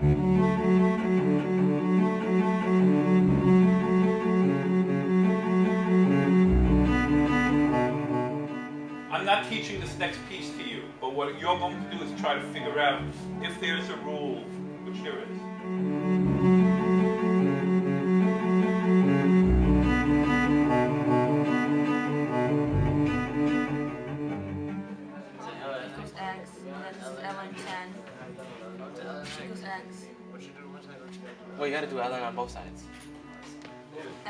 I'm not teaching this next piece to you, but what you're going to do is try to figure out if there's a rule, which there is. Equals x, that's ln 10 equals x. Well, you gotta do ln on both sides.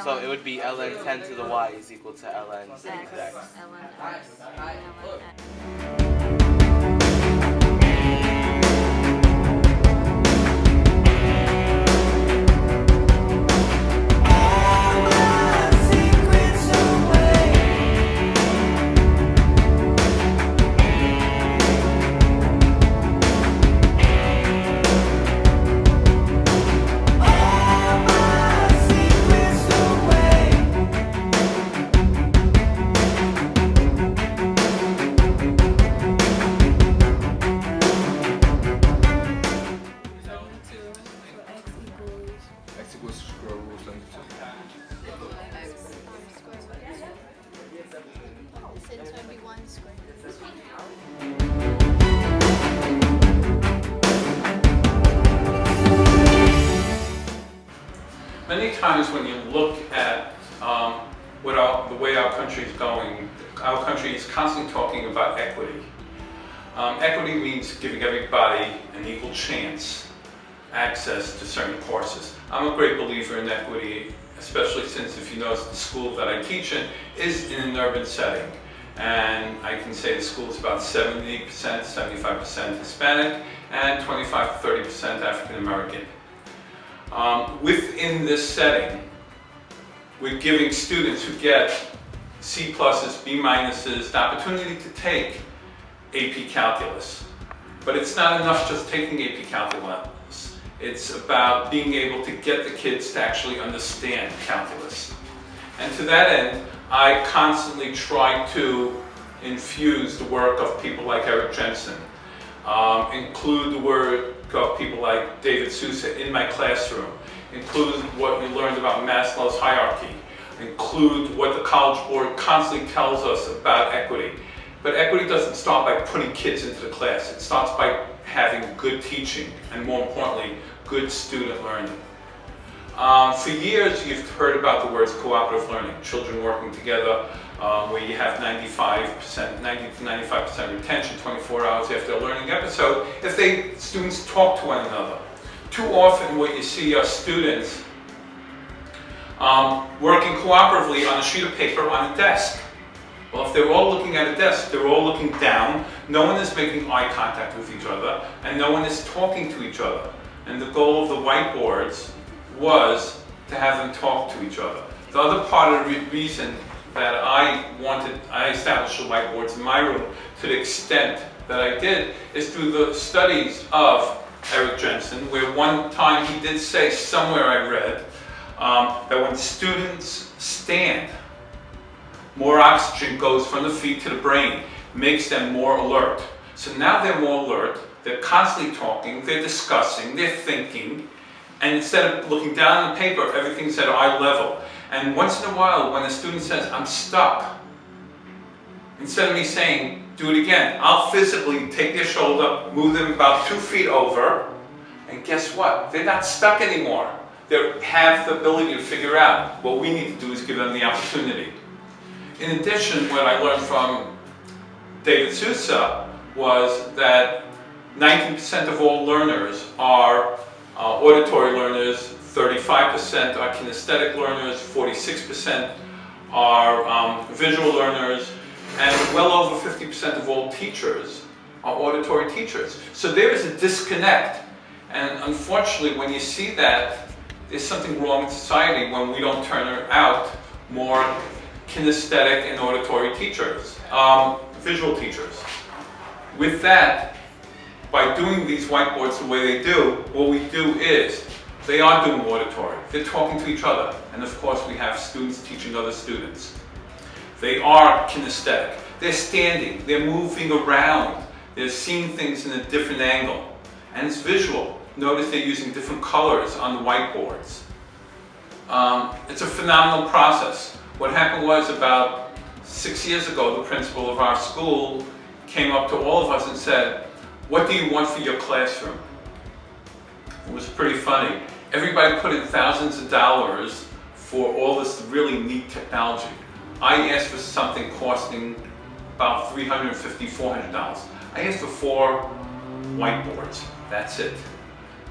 So it would be ln 10 to the y is equal to ln X, x. ln x, ln x. X equals square root of 72. Since it would be 1 squared. Many times when you look at the way our country is going, our country is constantly talking about equity. Equity means giving everybody an equal chance, access to certain courses. I'm a great believer in equity, especially since, if you notice, the school that I teach in is in an urban setting. And I can say the school is about 70%, 75% Hispanic, and 25 to 30% African American. Within this setting, we're giving students who get C+, B- the opportunity to take AP Calculus. But it's not enough just taking AP Calculus. It's about being able to get the kids to actually understand calculus. And to that end, I constantly try to infuse the work of people like Eric Jensen, include the work of people like David Sousa in my classroom, include what we learned about Maslow's hierarchy, include what the College Board constantly tells us about equity. But equity doesn't start by putting kids into the class. It starts by having good teaching and, more importantly, good student learning. For years, you've heard about the words cooperative learning, children working together, where you have 90 to 95% retention 24 hours after a learning episode if students talk to one another. Too often what you see are students working cooperatively on a sheet of paper on a desk. Well, if they're all looking at a desk, they're all looking down, no one is making eye contact with each other, and no one is talking to each other. And the goal of the whiteboards was to have them talk to each other. The other part of the reason that I established the whiteboards in my room to the extent that I did is through the studies of Eric Jensen, where one time he did say, somewhere I read, that when students stand, more oxygen goes from the feet to the brain, makes them more alert. So now they're more alert, they're constantly talking, they're discussing, they're thinking, and instead of looking down on the paper, everything's at eye level. And once in a while, when a student says, I'm stuck, instead of me saying, do it again, I'll physically take their shoulder, move them about 2 feet over, and guess what? They're not stuck anymore. They have the ability to figure out. What we need to do is give them the opportunity. In addition, what I learned from David Sousa was that 19% of all learners are auditory learners, 35% are kinesthetic learners, 46% are visual learners, and well over 50% of all teachers are auditory teachers. So there is a disconnect, and unfortunately when you see that, there's something wrong in society when we don't turn out more kinesthetic and auditory teachers, visual teachers. With that, by doing these whiteboards the way they do, what we do is they are doing auditory. They're talking to each other. And of course, we have students teaching other students. They are kinesthetic. They're standing. They're moving around. They're seeing things in a different angle. And it's visual. notice they're using different colors on the whiteboards. It's a phenomenal process. What happened was about 6 years ago, the principal of our school came up to all of us and said, "What do you want for your classroom?" It was pretty funny. Everybody put in thousands of dollars for all this really neat technology. I asked for something costing about $350, $400. I asked for 4 whiteboards. That's it.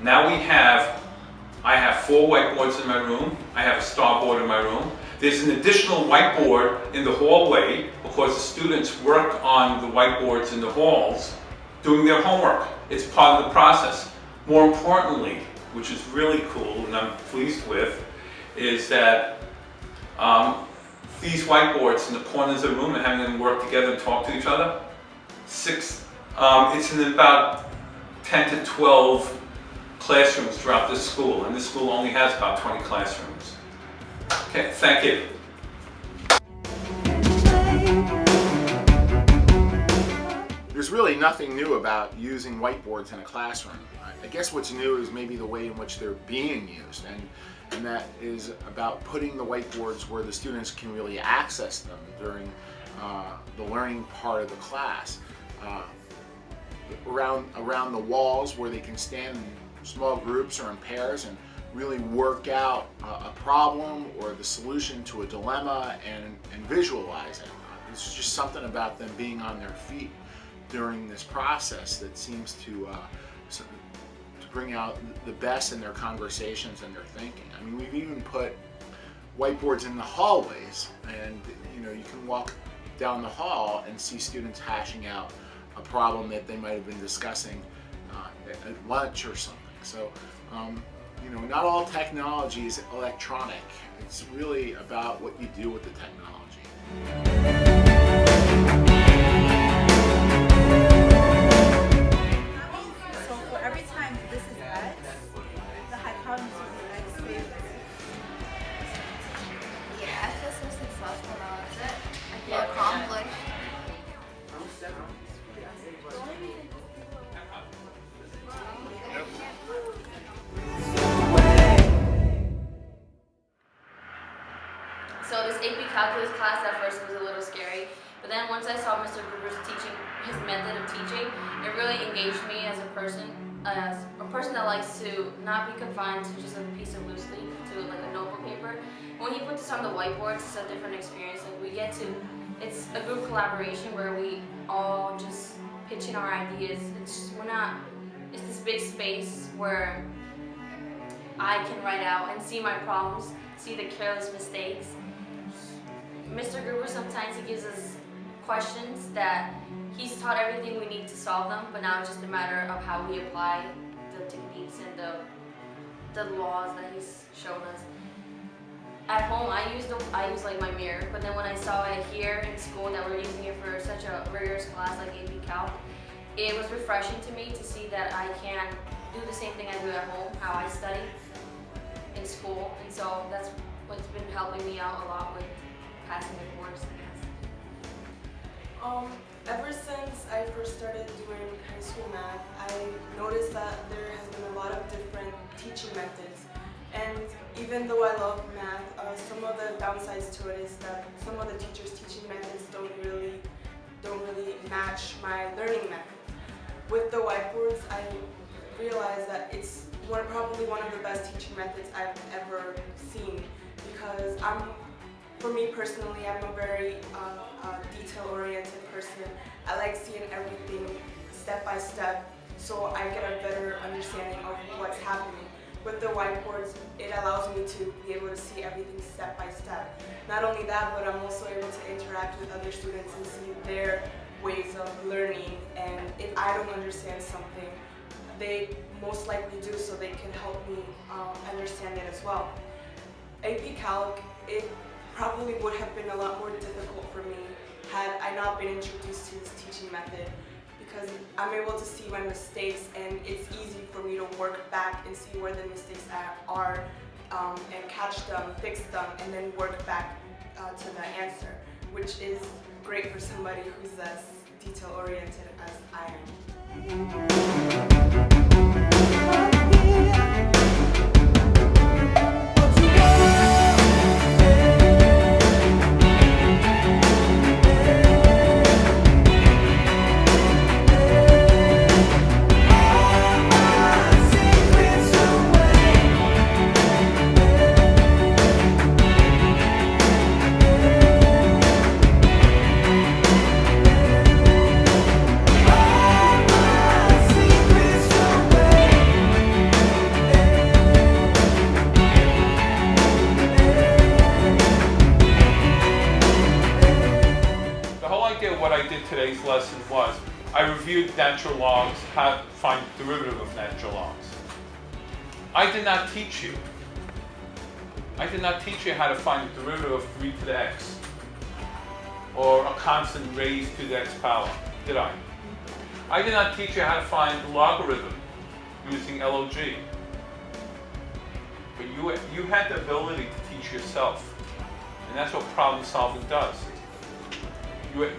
Now I have 4 whiteboards in my room. I have a starboard in my room. There's an additional whiteboard in the hallway because the students work on the whiteboards in the halls doing their homework. It's part of the process. More importantly, which is really cool and I'm pleased with, is that these whiteboards in the corners of the room and having them work together and talk to each other, it's in about 10 to 12 classrooms throughout this school, and this school only has about 20 classrooms. Okay, thank you. There's really nothing new about using whiteboards in a classroom. I guess what's new is maybe the way in which they're being used, and that is about putting the whiteboards where the students can really access them during the learning part of the class. Around the walls where they can stand in small groups or in pairs and really work out a problem or the solution to a dilemma and visualize it. There's just something about them being on their feet during this process that seems to bring out the best in their conversations and their thinking. I mean, we've even put whiteboards in the hallways, and you can walk down the hall and see students hashing out a problem that they might have been discussing at lunch or something. So, not all technology is electronic. It's really about what you do with the technology. So for every time this is x, the hypotenuse will be x squared. Yeah, I feel so successful now, is it? I feel accomplished. So this AP Calculus class at first was a little scary, but then once I saw Mr. Gruber's teaching, his method of teaching, it really engaged me as a person that likes to not be confined to just a piece of loose leaf, to like a notebook paper. When he put this on the whiteboards, it's a different experience. Like it's a group collaboration where we all just pitch in our ideas. It's this big space where I can write out and see my problems, see the careless mistakes. Mr. Gruber, sometimes he gives us questions that he's taught everything we need to solve them, but now it's just a matter of how we apply the techniques and the laws that he's shown us. At home, I use like my mirror, but then when I saw it here in school that we're using it for such a rigorous class like AP Calc, it was refreshing to me to see that I can do the same thing I do at home, how I study in school, and so that's what's been helping me out a lot with passing the course. Ever since I first started doing high school math, I noticed that there has been a lot of different teaching methods. And even though I love math, some of the downsides to it is that some of the teachers' teaching methods don't really match my learning method. With the whiteboards, I realized that it's probably one of the best teaching methods I've ever seen, because for me personally, I'm a very detail-oriented person. I like seeing everything step by step, so I get a better understanding of what's happening. With the whiteboards, it allows me to be able to see everything step by step. Not only that, but I'm also able to interact with other students and see their ways of learning, and if I don't understand something, they most likely do, so they can help me understand it as well. AP Calc, it probably would have been a lot more difficult for me had I not been introduced to this teaching method, because I'm able to see my mistakes and it's easy for me to work back and see where the mistakes are and catch them, fix them, and then work back to the answer, which is great for somebody who's as detail-oriented as I am. reviewed natural logs, how to find the derivative of natural logs. I did not teach you. I did not teach you how to find the derivative of 3 to the x, or a constant raised to the x power, did I? I did not teach you how to find the logarithm using LOG. But you had the ability to teach yourself. And that's what problem solving does.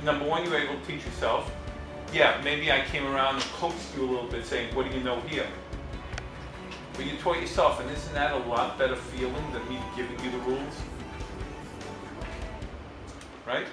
Number one, you were able to teach yourself. Yeah, maybe I came around and coaxed you a little bit saying, what do you know here? But you taught yourself, and isn't that a lot better feeling than me giving you the rules? Right?